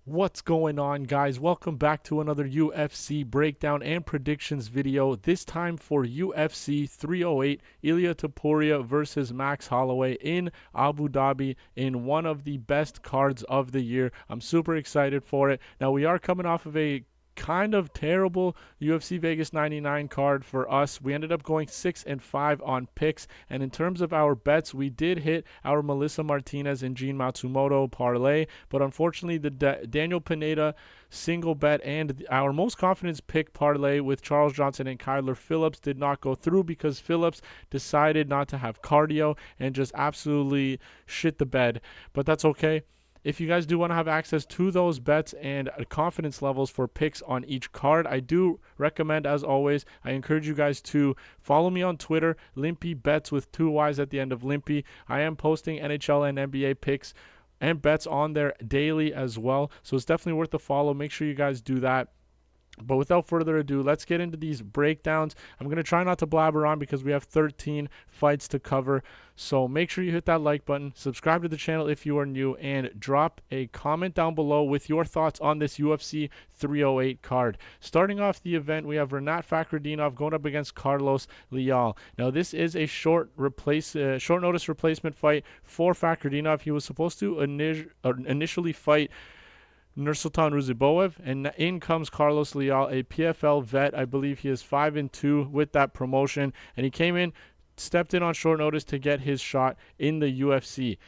What's going on, guys? Welcome back to another UFC breakdown and predictions video, this time for UFC 308, Ilia Topuria versus Max Holloway in Abu Dhabi in one of the best cards of the year. I'm super excited for it. Now, we are coming off of a kind of terrible UFC Vegas 99 card for us. We ended up going 6-5 on picks, and in terms of our bets, we did hit our Melissa Martinez and Jean Matsumoto parlay, but unfortunately the Daniel Pineda single bet and our most confidence pick parlay with Charles Johnson and Kyler Phillips did not go through because Phillips decided not to have cardio and just absolutely shit the bed, but that's okay. If you guys do want to have access to those bets and confidence levels for picks on each card, I do recommend, as always, I encourage you guys to follow me on Twitter, Limpy Bets with 2 Y's at the end of Limpy. I am posting NHL and NBA picks and bets on there daily as well, so it's definitely worth a follow. Make sure you guys do that. But without further ado, let's get into these breakdowns. I'm going to try not to blabber on because we have 13 fights to cover. So make sure you hit that like button, subscribe to the channel if you are new, and drop a comment down below with your thoughts on this UFC 308 card. Starting off the event, we have Fakhretdinov going up against Carlos Leal. Now, this is a short notice replacement fight for Fakhretdinov. He was supposed to initially fight Nursultan Ruziboev, and in comes Carlos Leal, a PFL vet. I believe he is 5-2 with that promotion, and he came in, stepped in on short notice to get his shot in the UFC.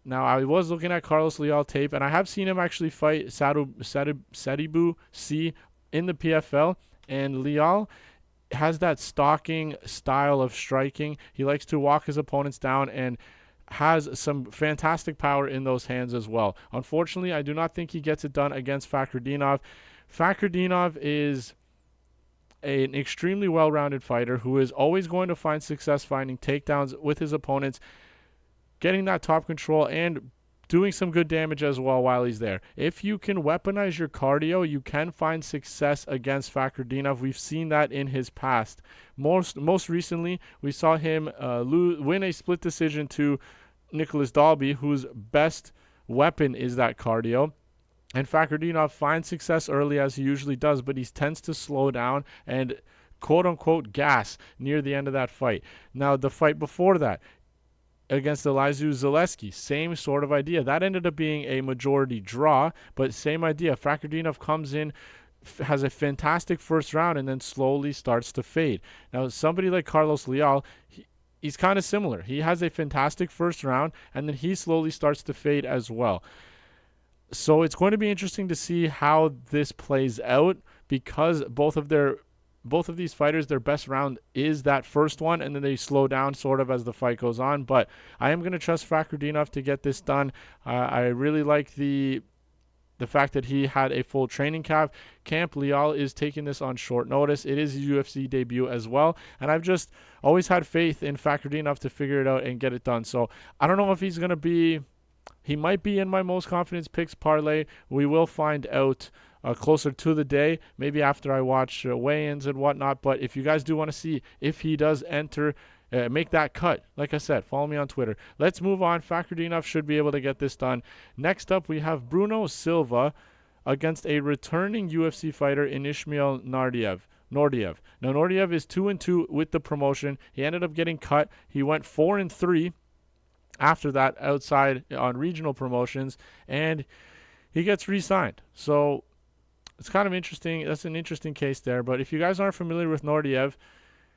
Now, I was looking at Carlos Leal tape, and I have seen him actually fight Sadibu C in the PFL, and Leal has that stalking style of striking. He likes to walk his opponents down and has some fantastic power in those hands as well. Unfortunately, I do not think he gets it done against Fakhretdinov. Fakhretdinov is an extremely well-rounded fighter who is always going to find success finding takedowns with his opponents, getting that top control and doing some good damage as well while he's there. If you can weaponize your cardio, you can find success against Fakhretdinov. We've seen that in his past. Most recently, we saw him win a split decision to Nicholas Dalby, whose best weapon is that cardio. And Fakhretdinov finds success early, as he usually does, but he tends to slow down and quote-unquote gas near the end of that fight. Now, the fight before that, against Elizeu Zaleski, same sort of idea. That ended up being a majority draw, but same idea. Fakhretdinov comes in, has a fantastic first round, and then slowly starts to fade. Now, somebody like Carlos Leal, he's kind of similar. He has a fantastic first round, and then he slowly starts to fade as well. So it's going to be interesting to see how this plays out, because both of these fighters, their best round is that first one, and then they slow down sort of as the fight goes on. But I am going to trust Fakhretdinov to get this done. I really like the fact that he had a full training camp. Leal is taking this on short notice. It is his UFC debut as well, and I've just always had faith in Fakhretdinov to figure it out and get it done. So I don't know if he's going to be... He might be in my most confidence picks parlay. We will find out closer to the day, maybe after I watch weigh-ins and whatnot. But if you guys do want to see if he does enter, make that cut, like I said, follow me on Twitter. Let's move on. Fakhretdinov should be able to get this done. Next up, we have Bruno Silva against a returning UFC fighter in Ismail Naurdiev. Now, Naurdiev is 2-2 with the promotion. He ended up getting cut. He went 4-3 after that outside on regional promotions, and he gets re-signed. So it's kind of interesting. That's an interesting case there. But if you guys aren't familiar with Naurdiev,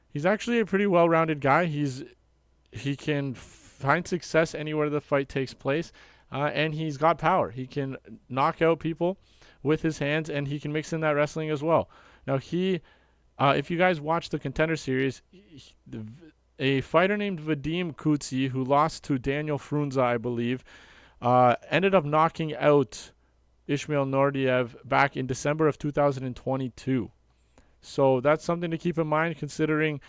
he's actually a pretty well-rounded guy. He can find success anywhere the fight takes place, and he's got power. He can knock out people with his hands, and he can mix in that wrestling as well. Now, if you guys watch the Contender Series, a fighter named Vadim Kutsi, who lost to Daniel Frunza, I believe, ended up knocking out Ismail Naurdiev back in December of 2022. So that's something to keep in mind, considering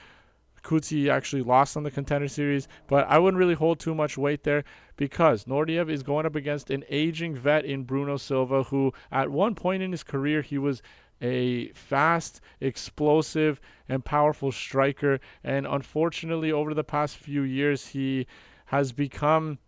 Kutsi actually lost on the Contender Series. But I wouldn't really hold too much weight there, because Naurdiev is going up against an aging vet in Bruno Silva, who at one point in his career, he was a fast, explosive, and powerful striker. And unfortunately, over the past few years, he has become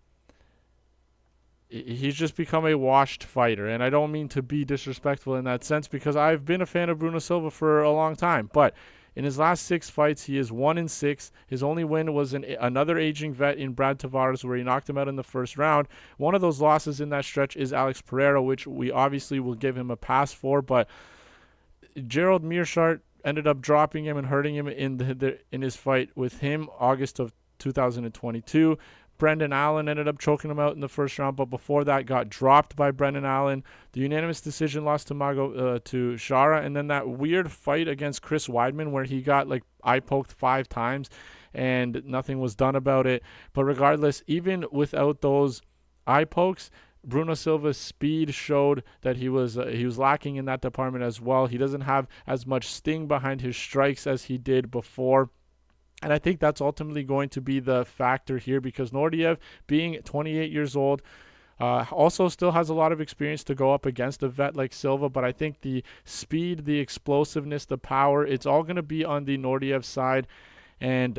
he's just become a washed fighter. And I don't mean to be disrespectful in that sense, because I've been a fan of Bruno Silva for a long time. But in his last 6 fights, he is 1-6. His only win was another aging vet in Brad Tavares, where he knocked him out in the first round. One of those losses in that stretch is Alex Pereira, which we obviously will give him a pass for. But Gerald Meerschaert ended up dropping him and hurting him in his fight with him August of 2022. Brendan Allen ended up choking him out in the first round, but before that got dropped by Brendan Allen. The unanimous decision lost to Shara, and then that weird fight against Chris Weidman where he got like eye poked 5 times and nothing was done about it. But regardless, even without those eye pokes, Bruno Silva's speed showed that he was lacking in that department as well. He doesn't have as much sting behind his strikes as he did before. And I think that's ultimately going to be the factor here, because Naurdiev, being 28 years old, also still has a lot of experience to go up against a vet like Silva. But I think the speed, the explosiveness, the power, it's all going to be on the Naurdiev side. And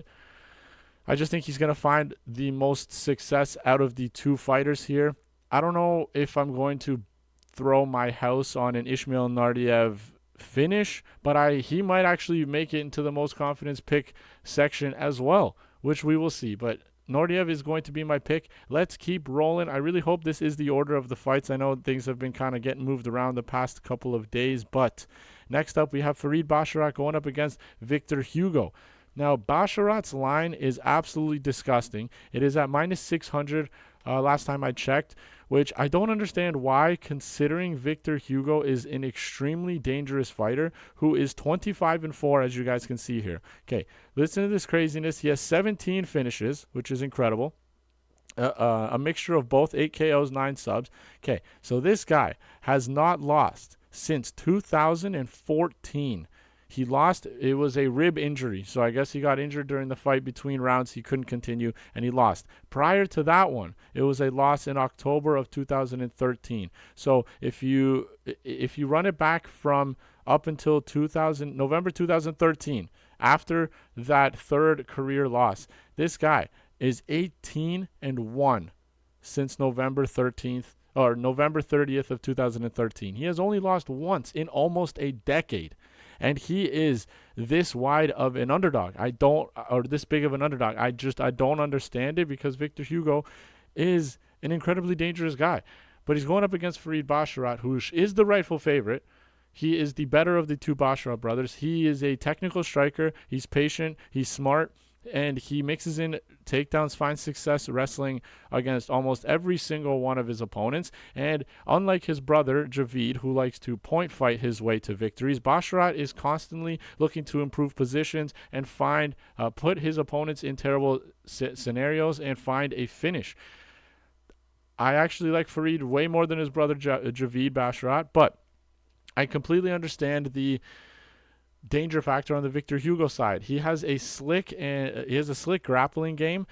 I just think he's going to find the most success out of the 2 fighters here. I don't know if I'm going to throw my house on an Ismail Naurdiev finish, but he might actually make it into the most confidence pick section as well, which we will see. But Naurdiev is going to be my pick. Let's keep rolling. I really hope this is the order of the fights. I know things have been kind of getting moved around the past couple of days, but next up we have Farid Basharat going up against Victor Hugo. Now, Basharat's line is absolutely disgusting. It is at -600 last time I checked, which I don't understand why, considering Victor Hugo is an extremely dangerous fighter who is 25-4, as you guys can see here. Okay, listen to this craziness. He has 17 finishes, which is incredible. A mixture of both 8 KOs, 9 subs. Okay, so this guy has not lost since 2014. He lost, it was a rib injury, so I guess he got injured during the fight between rounds. He couldn't continue, and he lost. Prior to that one, it was a loss in October of 2013. So if you run it back from up until November 2013, after that 3rd career loss, this guy is 18-1 since November 13th or November 30th of 2013. He has only lost once in almost a decade. And he is this wide of an underdog. This big of an underdog. I don't understand it, because Victor Hugo is an incredibly dangerous guy. But he's going up against Farid Basharat, who is the rightful favorite. He is the better of the 2 Basharat brothers. He is a technical striker. He's patient. He's smart. And he mixes in takedowns, finds success wrestling against almost every single one of his opponents. And unlike his brother, Javid, who likes to point fight his way to victories, Basharat is constantly looking to improve positions and put his opponents in terrible scenarios and find a finish. I actually like Farid way more than his brother, Javid Basharat, but I completely understand the danger factor on the Victor Hugo side. He has a slick grappling game,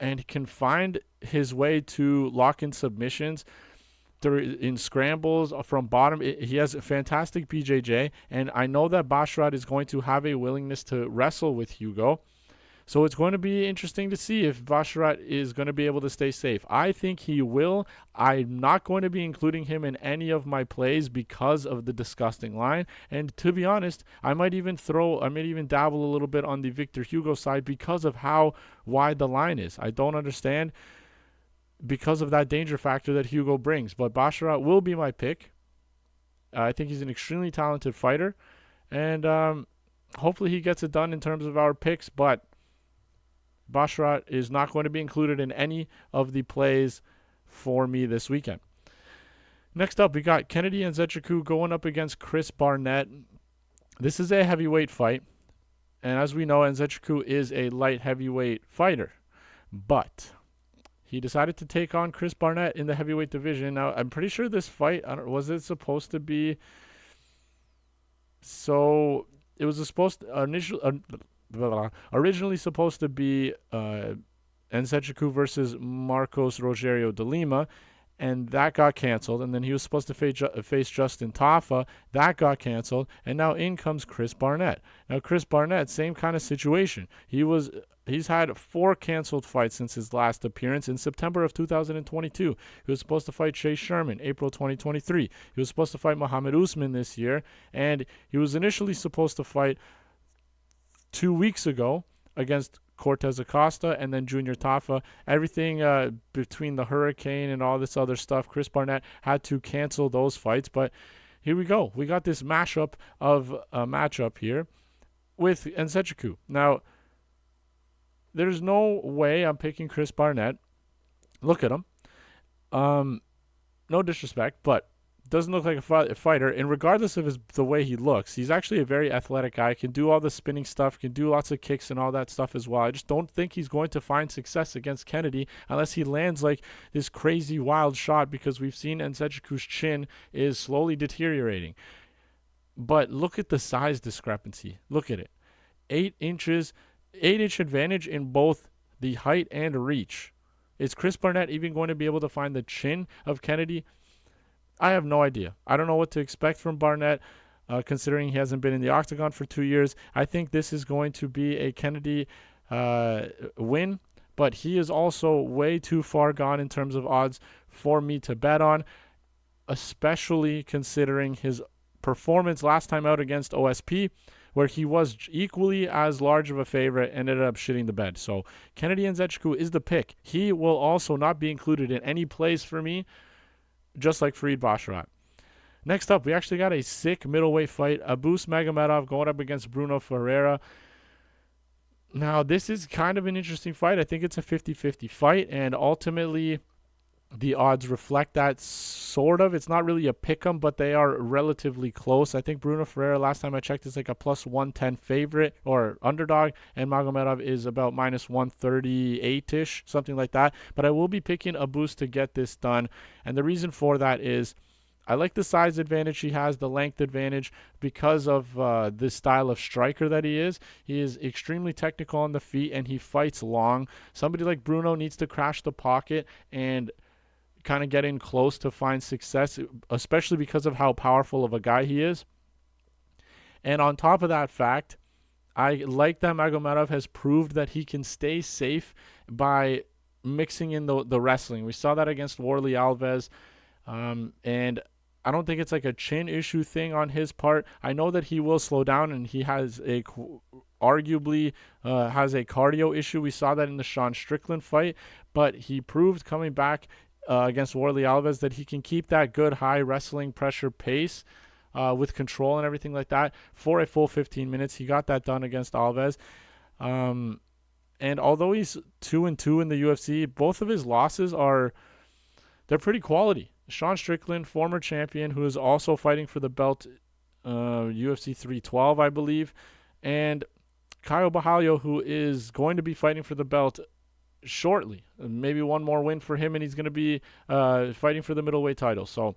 and can find his way to lock in submissions in scrambles from bottom. He has a fantastic BJJ, and I know that Basharat is going to have a willingness to wrestle with Hugo. So it's going to be interesting to see if Basharat is going to be able to stay safe. I think he will. I'm not going to be including him in any of my plays because of the disgusting line. And to be honest, I might even dabble a little bit on the Victor Hugo side because of how wide the line is. I don't understand, because of that danger factor that Hugo brings. But Basharat will be my pick. I think he's an extremely talented fighter. And hopefully he gets it done in terms of our picks. But Basharat is not going to be included in any of the plays for me this weekend. Next up, we got Kennedy Nzechukwu going up against Chris Barnett. This is a heavyweight fight. And as we know, Nzechukwu is a light heavyweight fighter. But he decided to take on Chris Barnett in the heavyweight division. Now, I'm pretty sure this fight, was it supposed to be... So, it was supposed to... originally supposed to be Nzechukwu versus Marcos Rogerio de Lima, and that got canceled. And then he was supposed to face Justin Tafa. That got canceled. And now in comes Chris Barnett. Now, Chris Barnett, same kind of situation. He's had 4 canceled fights since his last appearance in September of 2022. He was supposed to fight Chase Sherman, April 2023. He was supposed to fight Muhammad Usman this year, and he was initially supposed to fight 2 weeks ago against Cortez Acosta and then Junior Tafa. Everything between the hurricane and all this other stuff, Chris Barnett had to cancel those fights. But here we go. We got this matchup here with Nzechukwu. Now, there's no way I'm picking Chris Barnett. Look at him. No disrespect, but doesn't look like a fighter. And regardless of the way he looks, he's actually a very athletic guy. Can do all the spinning stuff, can do lots of kicks and all that stuff as well. I just don't think he's going to find success against Kennedy unless he lands like this crazy wild shot, because we've seen Nzechukwu's chin is slowly deteriorating. But look at the size discrepancy. Look at it. 8 inches. 8-inch advantage in both the height and reach. Is Chris Barnett even going to be able to find the chin of Kennedy? I have no idea. I don't know what to expect from Barnett, considering he hasn't been in the octagon for 2 years. I think this is going to be a Kennedy win, but he is also way too far gone in terms of odds for me to bet on, especially considering his performance last time out against OSP, where he was equally as large of a favorite and ended up shitting the bed. So Kennedy Nzechukwu is the pick. He will also not be included in any plays for me, just like Farid Basharat. Next up, we actually got a sick middleweight fight. A.Magomedov going up against Bruno Ferreira. Now, this is kind of an interesting fight. I think it's a 50-50 fight, and ultimately the odds reflect that, sort of. It's not really a pick'em, but they are relatively close. I think Bruno Ferreira, last time I checked, is like a plus 110 favorite or underdog, and Magomedov is about minus 138-ish, something like that. But I will be picking Abus to get this done, and the reason for that is I like the size advantage he has, the length advantage, because of the style of striker that he is. He is extremely technical on the feet, and he fights long. Somebody like Bruno needs to crash the pocket and kind of get in close to find success, especially because of how powerful of a guy he is. And on top of that fact, I like that Magomedov has proved that he can stay safe by mixing in the wrestling. We saw that against Warley Alves, and I don't think it's like a chin issue thing on his part. I know that he will slow down, and he has arguably has a cardio issue. We saw that in the Sean Strickland fight, but he proved coming back against Warley Alves that he can keep that good high wrestling pressure pace with control and everything like that for a full 15 minutes. He got that done against Alves. And although he's 2-2 in the UFC, both of his losses they're pretty quality. Sean Strickland, former champion, who is also fighting for the belt, UFC 312, I believe, and Caio Borralho, who is going to be fighting for the belt shortly. Maybe one more win for him, and he's going to be fighting for the middleweight title. So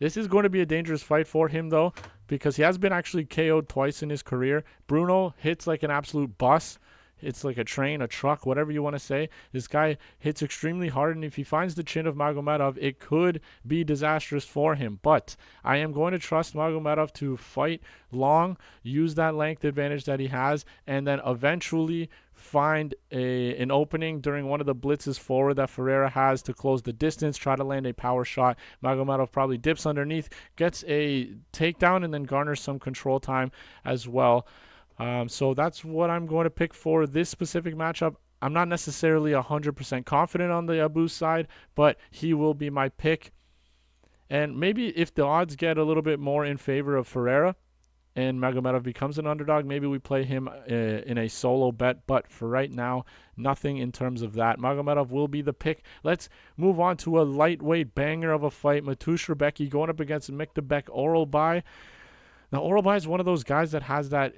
this is going to be a dangerous fight for him, though, because he has been actually KO'd twice in his career. Bruno hits like an absolute bus. It's like a train, a truck, whatever you want to say. This guy hits extremely hard, and if he finds the chin of Magomedov, it could be disastrous for him. But I am going to trust Magomedov to fight long, use that length advantage that he has, and then eventually find an opening during one of the blitzes forward that Ferreira has to close the distance, try to land a power shot. Magomedov probably dips underneath, gets a takedown, and then garners some control time as well. So that's what I'm going to pick for this specific matchup. I'm not necessarily 100% confident on the Abu side, but he will be my pick. And maybe if the odds get a little bit more in favor of Ferreira and Magomedov becomes an underdog, maybe we play him in a solo bet. But for right now, nothing in terms of that. Magomedov will be the pick. Let's move on to a lightweight banger of a fight. Mateusz Rebecki going up against Miktabek Orolbai. Now, Orolbai is one of those guys that has that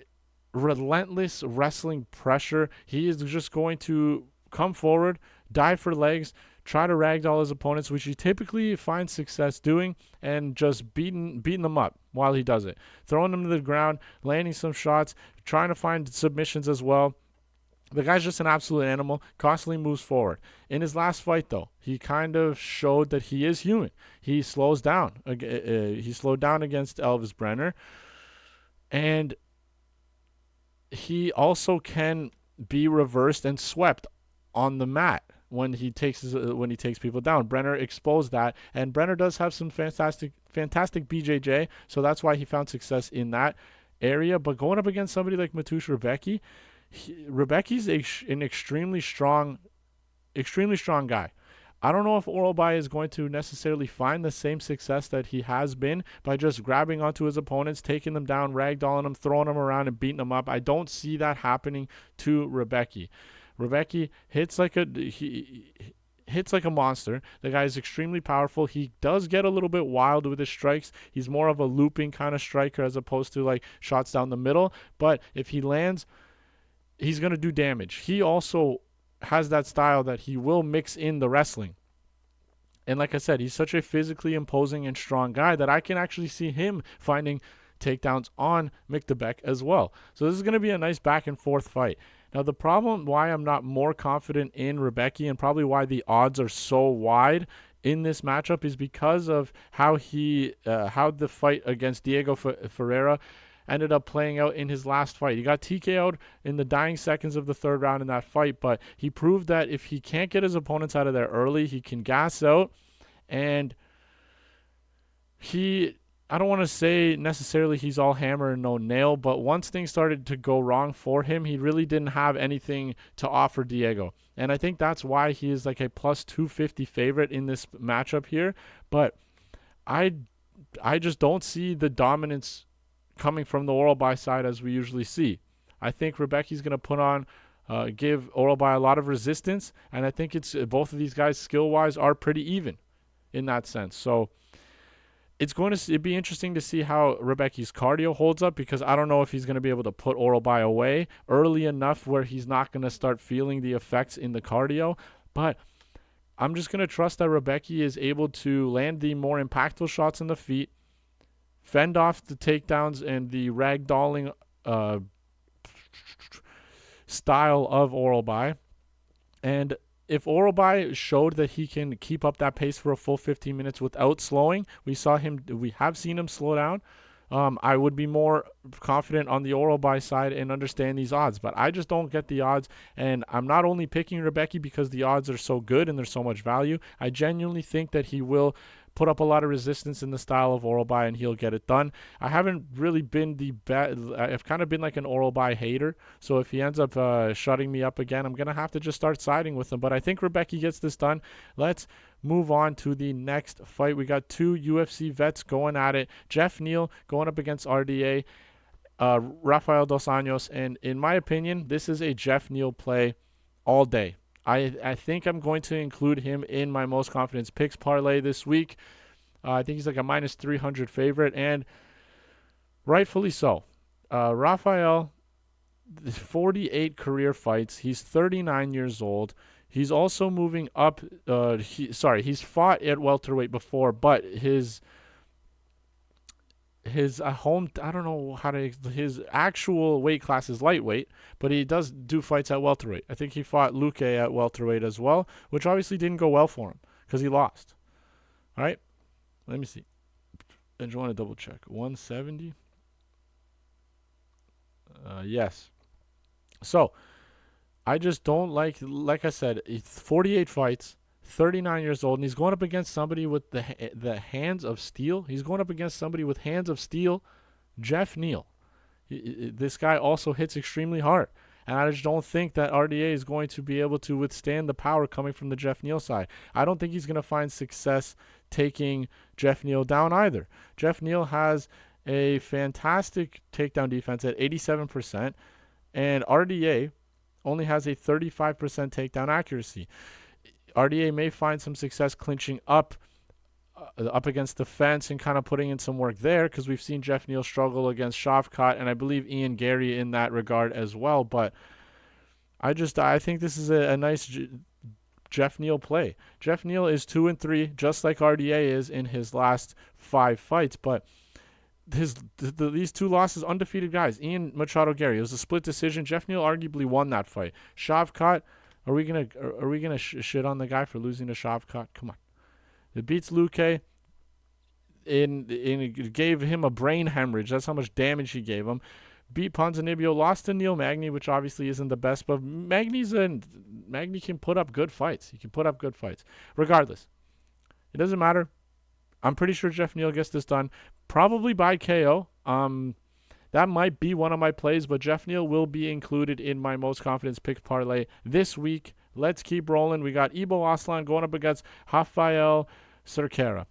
relentless wrestling pressure. He is just going to come forward, dive for legs, try to ragdoll his opponents, which he typically finds success doing, and just beating them up while he does it. Throwing them to the ground, landing some shots, trying to find submissions as well. The guy's just an absolute animal, constantly moves forward. In his last fight, though, he kind of showed that he is human. He slows down. He slowed down against Elvis Brenner, and he also can be reversed and swept on the mat when he takes people down. Brenner exposed that, and Brenner does have some fantastic BJJ, so that's why he found success in that area. But going up against somebody like Mateusz Rebecki, Rebecki's an extremely strong guy. I don't know if Orolbai is going to necessarily find the same success that he has been by just grabbing onto his opponents, taking them down, ragdolling them, throwing them around, and beating them up. I don't see that happening to Rebecki. Rebecki hits like a monster. The guy is extremely powerful. He does get a little bit wild with his strikes. He's more of a looping kind of striker as opposed to like shots down the middle. But if he lands, he's going to do damage. He also has that style that he will mix in the wrestling. And like I said, he's such a physically imposing and strong guy that I can actually see him finding takedowns on Magomedov as well. So this is going to be a nice back and forth fight. Now, the problem why I'm not more confident in Rebecki, and probably why the odds are so wide in this matchup, is because of how the fight against Diego Ferreira ended up playing out in his last fight. He got TKO'd in the dying seconds of the third round in that fight, but he proved that if he can't get his opponents out of there early, he can gas out. And I don't want to say necessarily he's all hammer and no nail, but once things started to go wrong for him, he really didn't have anything to offer Diego. And I think that's why he is like a plus 250 favorite in this matchup here. But I just don't see the dominance coming from the Orolbai side as we usually see. I think Rebecki's going to give Orolbai a lot of resistance, and I think it's both of these guys skill-wise are pretty even in that sense. So it'd be interesting to see how Rebecki's cardio holds up, because I don't know if he's going to be able to put Orolbai away early enough where he's not going to start feeling the effects in the cardio. But I'm just going to trust that Rebecki is able to land the more impactful shots in the feet, fend off the takedowns and the ragdolling style of Orolbai. And if Orolbai showed that he can keep up that pace for a full 15 minutes without slowing, we have seen him slow down. I would be more confident on the Orolbai side and understand these odds, but I just don't get the odds. And I'm not only picking Rebecki because the odds are so good and there's so much value. I genuinely think that he will put up a lot of resistance in the style of Orolbai and he'll get it done. I haven't really been I've kind of been like an Orolbai hater. So if he ends up shutting me up again, I'm going to have to just start siding with him. But I think Rebecki gets this done. Let's move on to the next fight. We got two UFC vets going at it. Jeff Neal going up against RDA, Rafael Dos Anjos. And in my opinion, this is a Jeff Neal play all day. I think I'm going to include him in my most confidence picks parlay this week. I think he's like a minus 300 favorite, and rightfully so. Rafael, 48 career fights. He's 39 years old. He's also moving up. He's fought at welterweight before, but his actual weight class is lightweight, but he does do fights at welterweight. I think he fought Luque at welterweight as well, which obviously didn't go well for him because he lost. All right, let me see. I just want to double check. 170. Yes. So I just don't like I said, 48 fights. 39 years old, and he's going up against somebody with the hands of steel. He's going up against somebody with hands of steel, Jeff Neal. This guy also hits extremely hard, and I just don't think that RDA is going to be able to withstand the power coming from the Jeff Neal side. I don't think he's going to find success taking Jeff Neal down either. Jeff Neal has a fantastic takedown defense at 87%, and RDA only has a 35% takedown accuracy. RDA may find some success clinching up against the fence and kind of putting in some work there, because we've seen Jeff Neal struggle against Shavkat and I believe Ian Gary in that regard as well. But I think this is a nice Jeff Neal play. Jeff Neal is 2-3, just like RDA is in his last 5 fights. But these two losses, undefeated guys. Ian Machado Gary. It was a split decision. Jeff Neal arguably won that fight. Shavkat, are we gonna shit on the guy for losing to Shavkat? Come on. It beats Luque. It gave him a brain hemorrhage. That's how much damage he gave him. Beat Ponzinibbio, lost to Neil Magny, which obviously isn't the best, but Magny can put up good fights. He can put up good fights. Regardless, it doesn't matter. I'm pretty sure Jeff Neal gets this done, probably by KO. That might be one of my plays, but Jeff Neal will be included in my most confidence pick parlay this week. Let's keep rolling. We got Ibo Aslan going up against Rafael Cerqueira.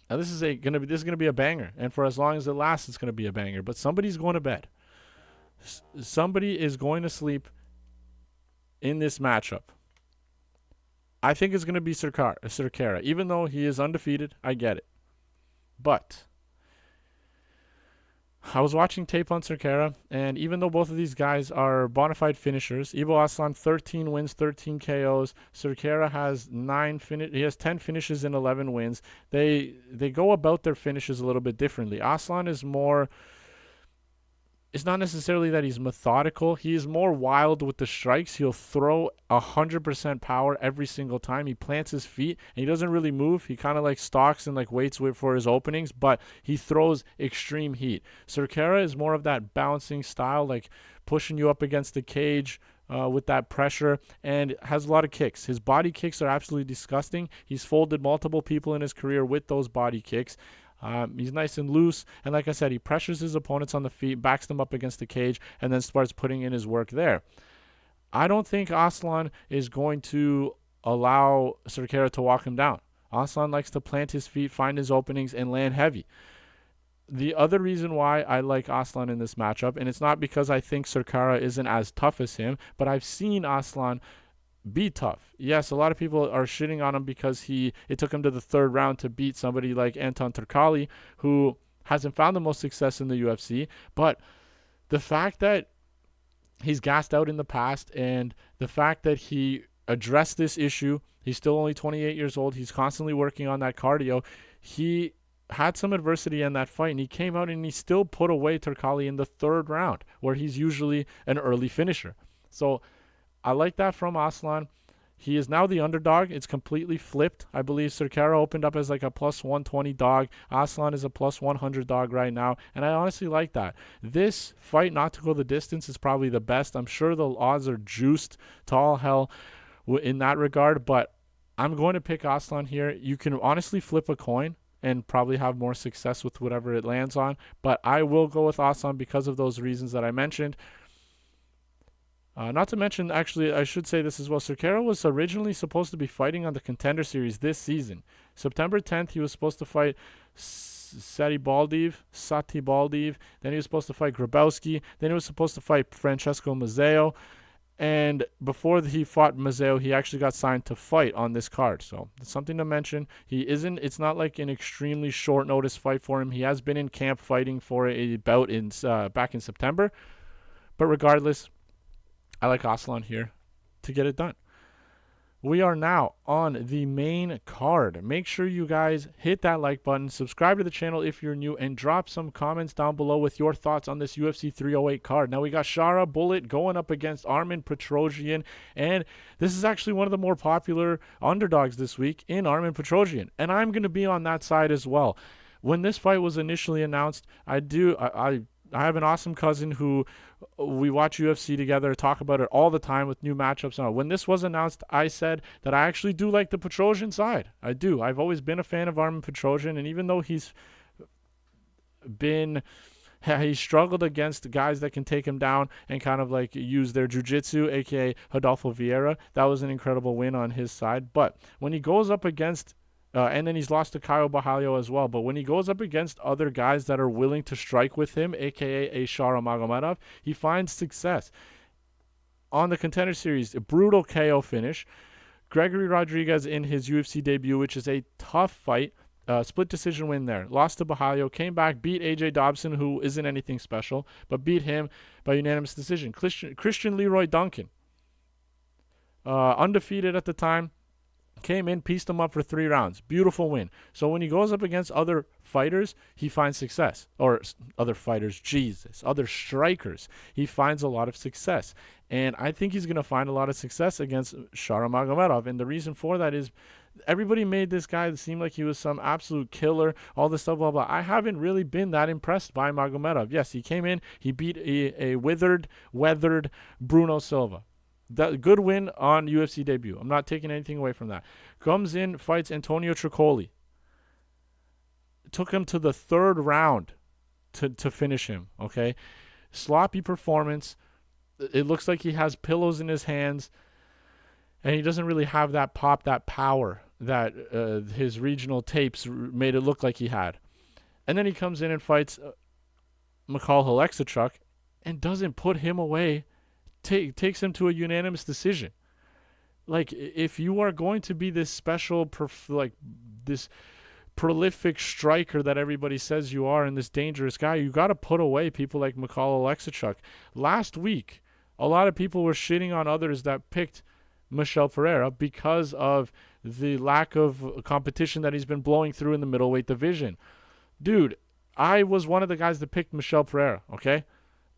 Now this is gonna be a banger, and for as long as it lasts, it's gonna be a banger. But somebody's going to bed. Somebody is going to sleep in this matchup. I think it's gonna be Cerqueira, even though he is undefeated. I get it, but I was watching tape on Cerqueira, and even though both of these guys are bona fide finishers, Ibo Aslan 13 wins, 13 KOs. Cerqueira has 10 finishes and 11 wins. They go about their finishes a little bit differently. Aslan is more. It's not necessarily that he's methodical. He's more wild with the strikes. He'll throw 100% power every single time. He plants his feet, and he doesn't really move. He kind of like stalks and like waits for his openings, but he throws extreme heat. Cerqueira is more of that bouncing style, like pushing you up against the cage with that pressure, and has a lot of kicks. His body kicks are absolutely disgusting. He's folded multiple people in his career with those body kicks. He's nice and loose, and like I said, he pressures his opponents on the feet, backs them up against the cage, and then starts putting in his work there. I don't think Aslan is going to allow Cerqueira to walk him down. Aslan likes to plant his feet, find his openings, and land heavy. The other reason why I like Aslan in this matchup, and it's not because I think Cerqueira isn't as tough as him, but I've seen Aslan be tough. Yes, a lot of people are shitting on him because it took him to the third round to beat somebody like Anton Turkalj, who hasn't found the most success in the UFC. But the fact that he's gassed out in the past, and the fact that he addressed this issue, he's still only 28 years old. He's constantly working on that cardio. He had some adversity in that fight, and he came out and he still put away Turkalj in the third round, where he's usually an early finisher. So I like that from Aslan. He is now the underdog. It's completely flipped. I believe Cerqueira opened up as like a plus 120 dog. Aslan is a plus 100 dog right now, and I honestly like that. This fight not to go the distance is probably the best. I'm sure the odds are juiced to all hell in that regard, but I'm going to pick Aslan here. You can honestly flip a coin and probably have more success with whatever it lands on, but I will go with Aslan because of those reasons that I mentioned. Not to mention, actually, I should say this as well. Cerqueira was originally supposed to be fighting on the Contender Series this season. September 10th, he was supposed to fight Sati Baldiv. Then he was supposed to fight Rebecki. Then he was supposed to fight Francesco Mazzeo. And before he fought Mazzeo, he actually got signed to fight on this card. So it's something to mention. It's not like an extremely short notice fight for him. He has been in camp fighting for a bout back in September. But regardless, I like Aslan here to get it done. We are now on the main card. Make sure you guys hit that like button, subscribe to the channel if you're new, and drop some comments down below with your thoughts on this UFC 308 card. Now we got Shara Bullet going up against Armen Petrosyan, and this is actually one of the more popular underdogs this week in Armen Petrosyan, and I'm going to be on that side as well. When this fight was initially announced, I have an awesome cousin who we watch UFC together, talk about it all the time with new matchups. When this was announced, I said that I actually do like the Petrosyan side. I do. I've always been a fan of Armen Petrosyan, and even though he struggled against guys that can take him down and kind of like use their jiu-jitsu, aka Rodolfo Vieira, that was an incredible win on his side. But when he goes up against and then he's lost to Caio Borralho as well. But when he goes up against other guys that are willing to strike with him, a.k.a. A.Magomedov, he finds success. On the Contender Series, a brutal KO finish. Gregory Rodriguez in his UFC debut, which is a tough fight. Split decision win there. Lost to Borralho, came back, beat A.J. Dobson, who isn't anything special, but beat him by unanimous decision. Christian Leroy Duncan, undefeated at the time. Came in, pieced him up for 3 rounds. Beautiful win. So when he goes up against other fighters, he finds success. Or other fighters, Jesus, other strikers. He finds a lot of success. And I think he's going to find a lot of success against A.Magomedov. And the reason for that is everybody made this guy seem like he was some absolute killer, all this stuff, blah, blah. I haven't really been that impressed by Magomedov. Yes, he came in, he beat a weathered Bruno Silva. That good win on UFC debut. I'm not taking anything away from that. Comes in, fights Antonio Tricoli. Took him to the 3rd round to finish him, okay? Sloppy performance. It looks like he has pillows in his hands, and he doesn't really have that pop, that power that his regional tapes made it look like he had. And then he comes in and fights Michal Alexichuk and doesn't put him away. Takes him to a unanimous decision. Like, if you are going to be this special, this prolific striker that everybody says you are and this dangerous guy, you got to put away people like Michal Alexichuk. Last week, a lot of people were shitting on others that picked Michel Ferreira because of the lack of competition that he's been blowing through in the middleweight division. Dude, I was one of the guys that picked Michel Ferreira, okay?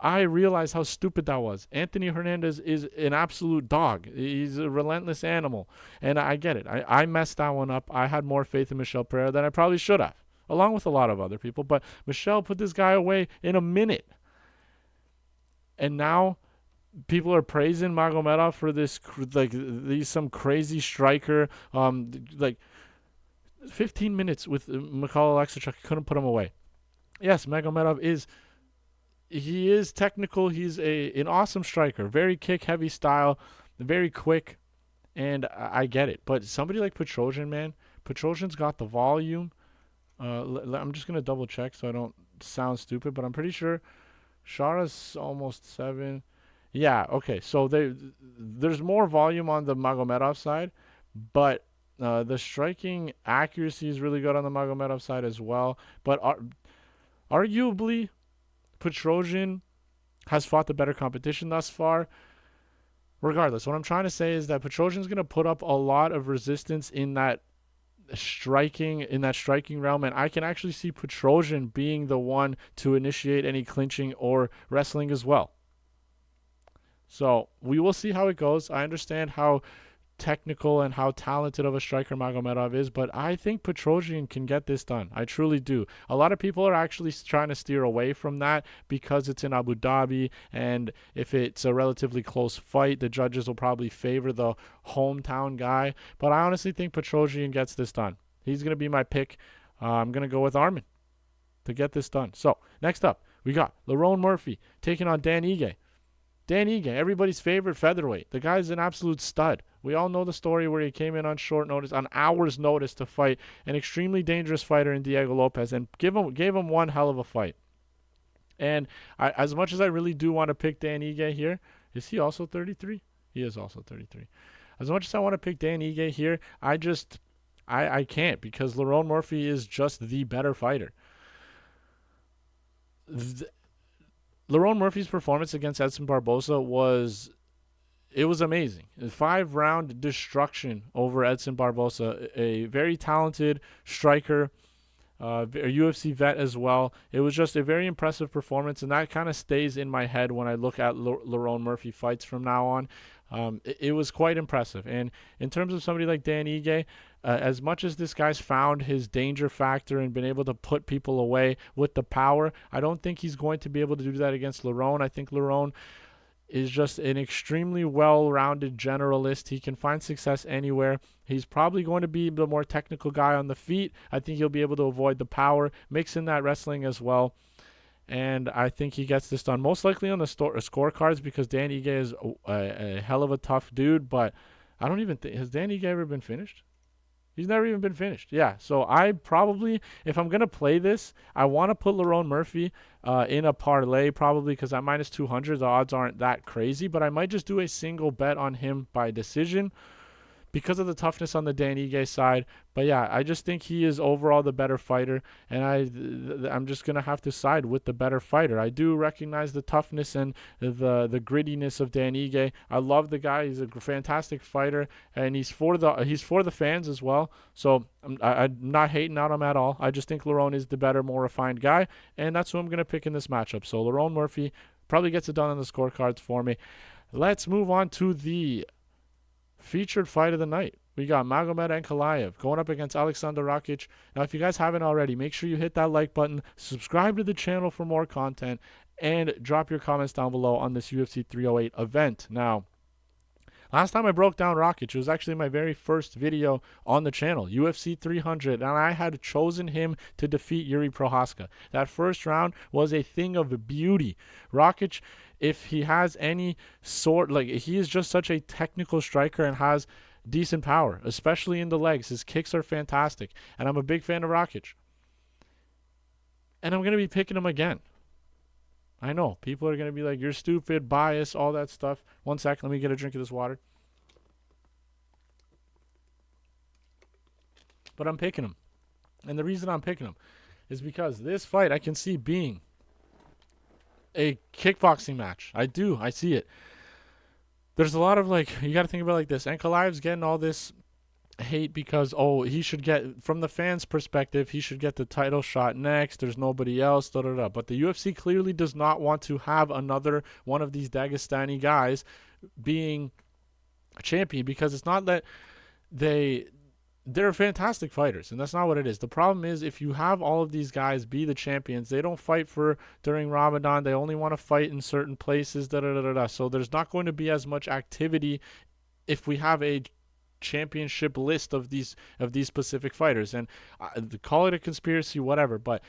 I realized how stupid that was. Anthony Hernandez is an absolute dog. He's a relentless animal. And I get it. I messed that one up. I had more faith in Michel Pereira than I probably should have, along with a lot of other people. But Michel put this guy away in a minute. And now people are praising Magomedov for this, like, he's some crazy striker. Like, 15 minutes with Michal Alexichuk, couldn't put him away. Yes, Magomedov is technical. He's an awesome striker. Very kick-heavy style, very quick, and I get it. But somebody like Petrosyan, man, Petrosyan's got the volume. I'm just going to double-check so I don't sound stupid, but I'm pretty sure Shara's almost 7. Yeah, okay. So there's more volume on the Magomedov side, but the striking accuracy is really good on the Magomedov side as well. But arguably, Petrosyan has fought the better competition thus far. Regardless, what I'm trying to say is that Petrosyan's going to put up a lot of resistance in that striking realm, and I can actually see Petrosyan being the one to initiate any clinching or wrestling as well. So we will see how it goes. I understand how technical and how talented of a striker Magomedov is, but I think Petrosyan can get this done. I truly do. A lot of people are actually trying to steer away from that because it's in Abu Dhabi, and if it's a relatively close fight, the judges will probably favor the hometown guy. But I honestly think Petrosyan gets this done. He's going to be my pick. I'm going to go with Armin to get this done. So next up, we got Lerone Murphy taking on Dan Ige. Dan Ige, everybody's favorite featherweight. The guy's an absolute stud. We all know the story where he came in on short notice, on hours' notice, to fight an extremely dangerous fighter in Diego Lopez, and gave him one hell of a fight. And as much as I really do want to pick Dan Ige here, is he also 33? He is also 33. As much as I want to pick Dan Ige here, I can't, because Lerone Murphy is just the better fighter. Lerone Murphy's performance against Edson Barboza was amazing. A 5-round destruction over Edson Barboza, a very talented striker, a UFC vet as well. It was just a very impressive performance, and that kind of stays in my head when I look at Lerone Murphy fights from now on. It was quite impressive. And in terms of somebody like Dan Ige, as much as this guy's found his danger factor and been able to put people away with the power, I don't think he's going to be able to do that against Lerone. I think Lerone is just an extremely well-rounded generalist. He can find success anywhere. He's probably going to be the more technical guy on the feet. I think he'll be able to avoid the power, mix in that wrestling as well. And I think he gets this done. Most likely on the scorecards, because Dan Ige is a hell of a tough dude. But I don't even think... Has Dan Ige ever been finished? He's never even been finished. Yeah, so I probably... If I'm going to play this, I want to put Lerone Murphy in a parlay, probably, because at minus 200, the odds aren't that crazy. But I might just do a single bet on him by decision, because of the toughness on the Dan Ige side. But yeah, I just think he is overall the better fighter, and I'm just gonna have to side with the better fighter. I do recognize the toughness and the grittiness of Dan Ige. I love the guy; he's a fantastic fighter, and he's for the fans as well. So I'm not hating on him at all. I just think Lerone is the better, more refined guy, and that's who I'm gonna pick in this matchup. So Lerone Murphy probably gets it done on the scorecards for me. Let's move on to the featured fight of the night. We got Magomedov Ankalaev going up against Alexander Rakic. Now, if you guys haven't already, make sure you hit that like button, subscribe to the channel for more content, and drop your comments down below on this UFC 308 event. Now, last time I broke down Rakic, it was actually my very first video on the channel, UFC 300, and I had chosen him to defeat Yuri Prochazka. That first round was a thing of beauty. Rakic, if he has any sort, like, he is just such a technical striker and has decent power, especially in the legs. His kicks are fantastic, and I'm a big fan of Rakic. And I'm going to be picking him again. I know, people are going to be like, you're stupid, biased, all that stuff. One second, let me get a drink of this water. But I'm picking him. And the reason I'm picking him is because this fight I can see being a kickboxing match. I see it. There's a lot of, like, you got to think about it like this. Ankalaev's getting all this hate because, oh, he should get, from the fans' perspective, he should get the title shot next. There's nobody else, But the UFC clearly does not want to have another one of these Dagestani guys being a champion, because it's not that they're fantastic fighters, and that's not what it is. The problem is, if you have all of these guys be the champions, they don't fight during Ramadan. They only want to fight in certain places, So there's not going to be as much activity if we have a championship list of these specific fighters. And call it a conspiracy, whatever, but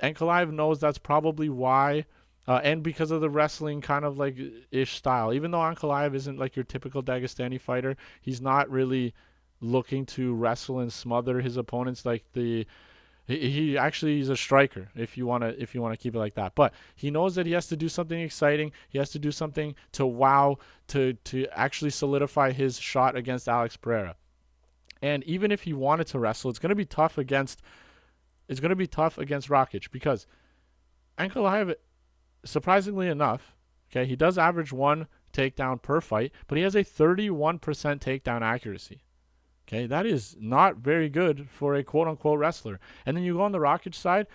Ankalaev knows that's probably why. And because of the wrestling kind of like ish style, even though Ankalaev isn't like your typical Dagestani fighter, he's not really looking to wrestle and smother his opponents like he actually is a striker, if you want to keep it like that. But he knows that he has to do something exciting. He has to do something to wow, to actually solidify his shot against Alex Pereira. And even if he wanted to wrestle, it's going to be tough against Rakic, because Ankalaev, surprisingly enough, okay, he does average 1 takedown per fight, but he has a 31% takedown accuracy. Okay, that is not very good for a quote-unquote wrestler. And then you go on the Rakic side.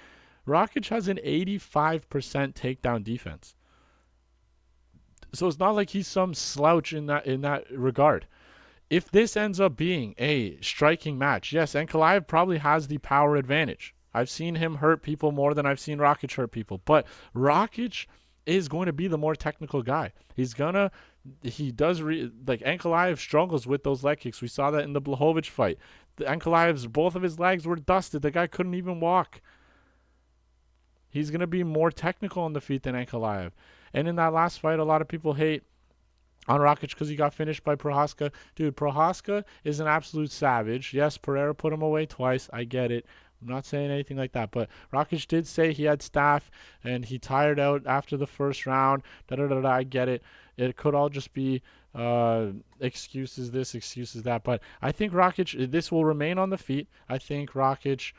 Rakic has an 85% takedown defense. So it's not like he's some slouch in that regard. If this ends up being a striking match, yes, Ankalaev probably has the power advantage. I've seen him hurt people more than I've seen Rakic hurt people. But Rakic is going to be the more technical guy. Ankalaev struggles with those leg kicks. We saw that in the Blachowicz fight. Ankalaev's, both of his legs were dusted. The guy couldn't even walk. He's going to be more technical on the feet than Ankalaev. And in that last fight, a lot of people hate on Rakic because he got finished by Prochazka. Dude, Prochazka is an absolute savage. Yes, Pereira put him away twice. I get it. I'm not saying anything like that, but Rakic did say he had staph and he tired out after the first round. I get it. It could all just be excuses this, excuses that. But I think Rakic, this will remain on the feet. I think Rakic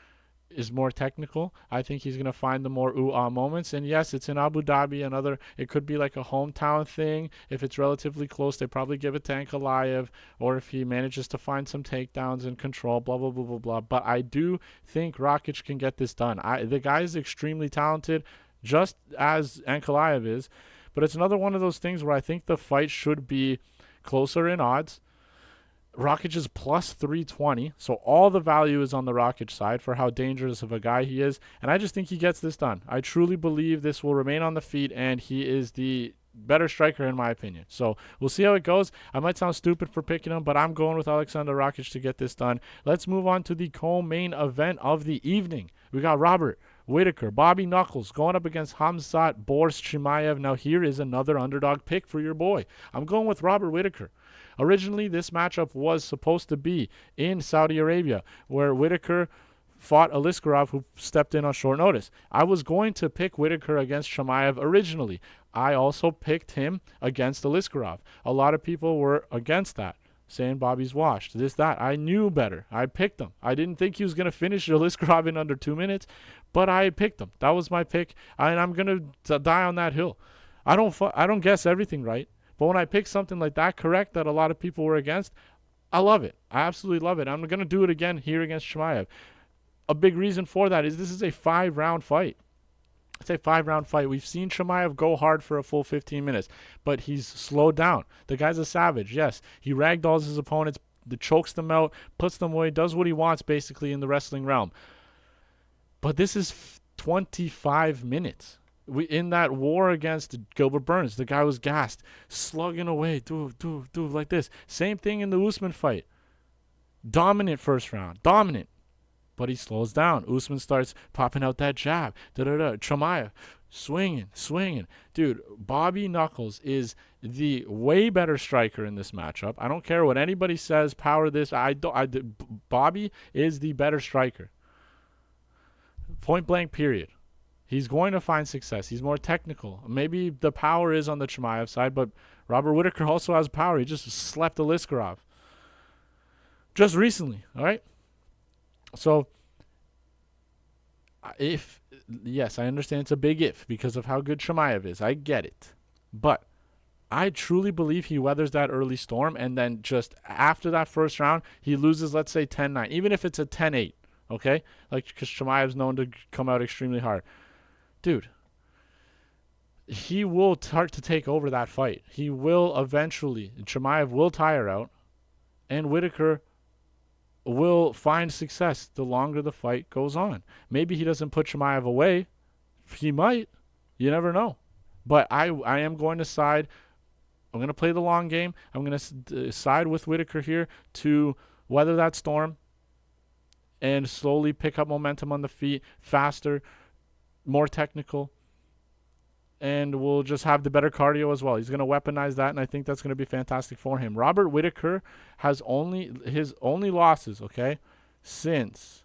is more technical. I think he's going to find the more ooh-ah moments. And yes, it's in Abu Dhabi. It could be like a hometown thing. If it's relatively close, they probably give it to Ankalaev, or if he manages to find some takedowns and control, blah, blah, blah, blah, blah. But I do think Rakic can get this done. The guy is extremely talented, just as Ankalaev is. But it's another one of those things where I think the fight should be closer in odds. Rakic is plus 320, so all the value is on the Rakic side for how dangerous of a guy he is, and I just think he gets this done. I truly believe this will remain on the feet, and he is the better striker in my opinion. So we'll see how it goes. I might sound stupid for picking him, but I'm going with Alexander Rakic to get this done. Let's move on to the co-main event of the evening. We got Robert Whittaker, Bobby Knuckles going up against Khamzat Boris Chimaev. Now here is another underdog pick for your boy. I'm going with Robert Whittaker. Originally, this matchup was supposed to be in Saudi Arabia, where Whittaker fought Aliskerov, who stepped in on short notice. I was going to pick Whittaker against Chimaev originally. I also picked him against Aliskerov. A lot of people were against that. saying Bobby's washed. This, that. I knew better. I picked him. I didn't think he was going to finish Aliskerov in under 2 minutes, but I picked him. That was my pick, and I'm going to die on that hill. I don't guess everything right, but when I pick something like that correct that a lot of people were against, I love it. I absolutely love it. I'm going to do it again here against Chimaev. A big reason for that is this is a 5-round fight. It's a 5-round fight. We've seen Chimaev go hard for a full 15 minutes, but he's slowed down. The guy's a savage, yes. He ragdolls his opponents, chokes them out, puts them away, does what he wants basically in the wrestling realm. But this is 25 minutes. In that war against Gilbert Burns, the guy was gassed, slugging away, like this. Same thing in the Usman fight. Dominant first round, dominant. But he slows down. Usman starts popping out that jab. Chimaev, swinging. Dude, Bobby Knuckles is the way better striker in this matchup. I don't care what anybody says, power this. Bobby is the better striker. Point blank, period. He's going to find success. He's more technical. Maybe the power is on the Chimaev side, but Robert Whittaker also has power. He just slept Aliskerov. Just recently, all right? So, yes, I understand it's a big if because of how good Chimaev is. I get it. But I truly believe he weathers that early storm, and then just after that first round, he loses, let's say, 10-9, even if it's a 10-8, okay? Like, because Chimaev's known to come out extremely hard. Dude, he will start to take over that fight. He will eventually. Chimaev will tire out, and Whittaker will find success the longer the fight goes on. Maybe he doesn't put Chimaev away. He might. You never know. But I am going to side. I'm going to play the long game. I'm going to side with Whittaker here to weather that storm and slowly pick up momentum on the feet, faster, more technical, and we'll just have the better cardio as well. He's going to weaponize that, and I think that's going to be fantastic for him. Robert Whittaker has his only losses, okay, since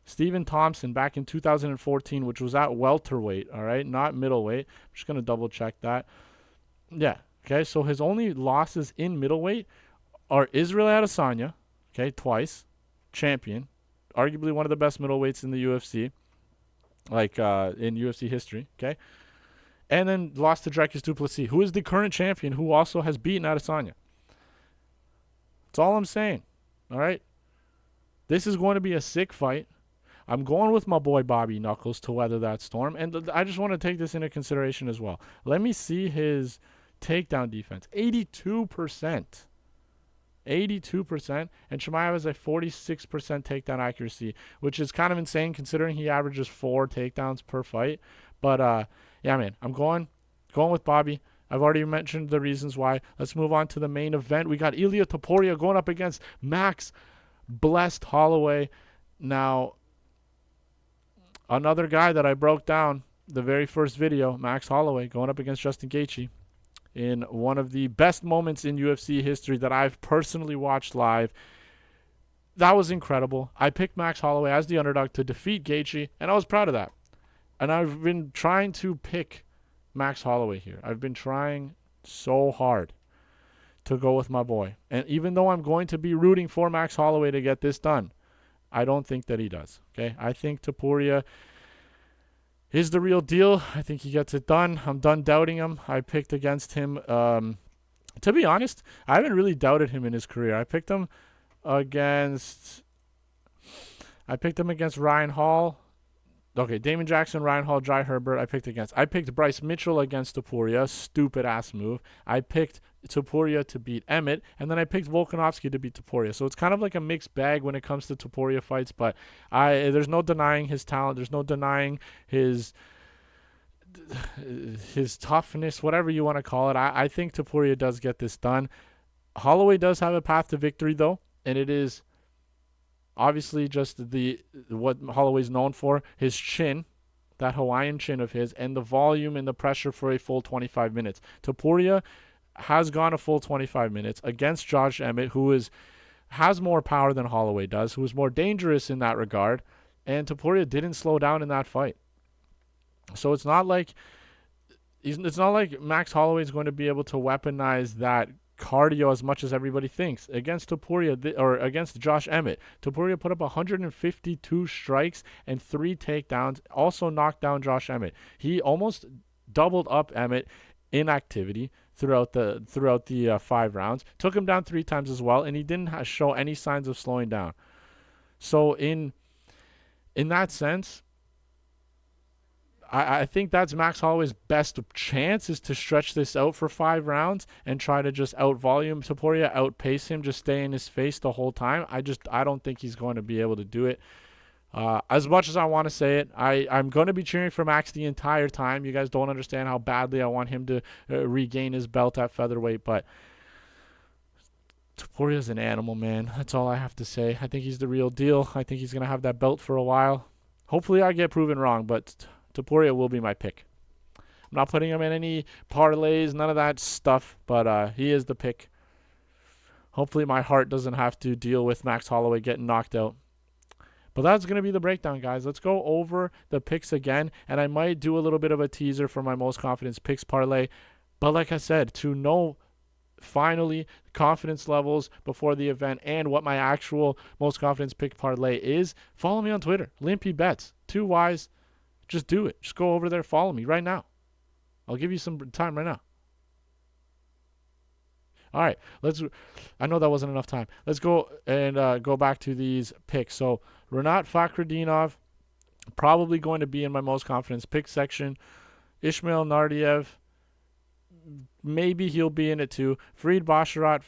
Stephen Thompson back in 2014, which was at welterweight, all right, not middleweight. I'm just going to double check that. Yeah, okay, so his only losses in middleweight are Israel Adesanya, okay, twice, champion, arguably one of the best middleweights in the UFC, like in UFC history, okay? And then lost to Dricus du Plessis, who is the current champion, who also has beaten Adesanya. That's all I'm saying, all right? This is going to be a sick fight. I'm going with my boy Bobby Knuckles to weather that storm, and I just want to take this into consideration as well. Let me see his takedown defense. 82%. 82%, and Chimaev has a 46% takedown accuracy, which is kind of insane considering he averages 4 takedowns per fight. But yeah, man, I'm going with Bobby. I've already mentioned the reasons why. Let's move on to the main event. We got Ilia Topuria going up against Max Blessed Holloway. Now, another guy that I broke down the very first video, Max Holloway, going up against Justin Gaethje in one of the best moments in UFC history that I've personally watched live. That was incredible. I picked Max Holloway as the underdog to defeat Gaethje, and I was proud of that. And I've been trying to pick Max Holloway here. I've been trying so hard to go with my boy. And even though I'm going to be rooting for Max Holloway to get this done, I don't think that he does. Okay, I think Topuria is the real deal. I think he gets it done. I'm done doubting him. I picked against him. To be honest, I haven't really doubted him in his career. I picked him against Ryan Hall. Okay, Damon Jackson, Ryan Hall, Jai Herbert. I picked Bryce Mitchell against Topuria. Stupid ass move. I picked Topuria to beat Emmett, and then I picked Volkanovski to beat Topuria. So it's kind of like a mixed bag when it comes to Topuria fights, but there's no denying his talent. There's no denying his toughness, whatever you want to call it. I think Topuria does get this done. Holloway does have a path to victory, though, and it is obviously just what Holloway's known for, his chin, that Hawaiian chin of his, and the volume and the pressure for a full 25 minutes. Topuria has gone a full 25 minutes against Josh Emmett, who has more power than Holloway does, who is more dangerous in that regard, and Topuria didn't slow down in that fight. So it's not like Max Holloway is going to be able to weaponize that cardio as much as everybody thinks. Against Topuria, or against Josh Emmett, Topuria put up 152 strikes and 3 takedowns, also knocked down Josh Emmett. He almost doubled up Emmett in activity throughout the 5 rounds. Took him down 3 times as well, and he didn't show any signs of slowing down. So in that sense, I think that's Max Holloway's best chance, is to stretch this out for 5 rounds and try to just out-volume Topuria, outpace him, just stay in his face the whole time. I don't think he's going to be able to do it. As much as I want to say it, I'm going to be cheering for Max the entire time. You guys don't understand how badly I want him to regain his belt at featherweight, but Topuria's an animal, man. That's all I have to say. I think he's the real deal. I think he's going to have that belt for a while. Hopefully I get proven wrong, but Topuria will be my pick. I'm not putting him in any parlays, none of that stuff, but he is the pick. Hopefully my heart doesn't have to deal with Max Holloway getting knocked out. But that's going to be the breakdown, guys. Let's go over the picks again, and I might do a little bit of a teaser for my most confidence picks parlay. But like I said, to know finally confidence levels before the event and what my actual most confidence pick parlay is, follow me on Twitter, Limpy Bets, 2 Ys. Just do it. Just go over there, follow me right now. I'll give you some time right now. All right, I know that wasn't enough time. Let's go and go back to these picks. So Renat Fakhretdinov, probably going to be in my most confidence pick section. Ismail Naurdiev, maybe he'll be in it too. Farid Basharat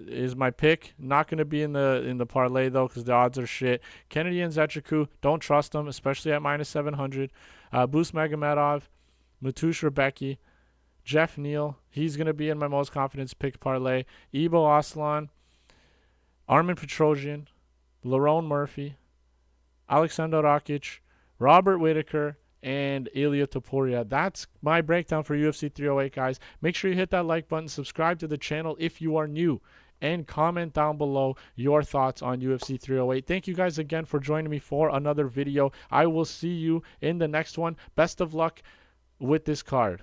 is my pick. Not going to be in the parlay though, because the odds are shit. Kennedy and Nzechukwu, don't trust him, especially at -700. S.Magomedov, Rebecki, Jeff Neal, he's going to be in my most confidence pick parlay. Ibo Aslan, Armin Petrosyan, Lerone Murphy, Alexander Rakic, Robert Whittaker, and Ilia Topuria. That's my breakdown for UFC 308, guys. Make sure you hit that like button, subscribe to the channel if you are new, and comment down below your thoughts on UFC 308. Thank you guys again for joining me for another video. I will see you in the next one. Best of luck with this card.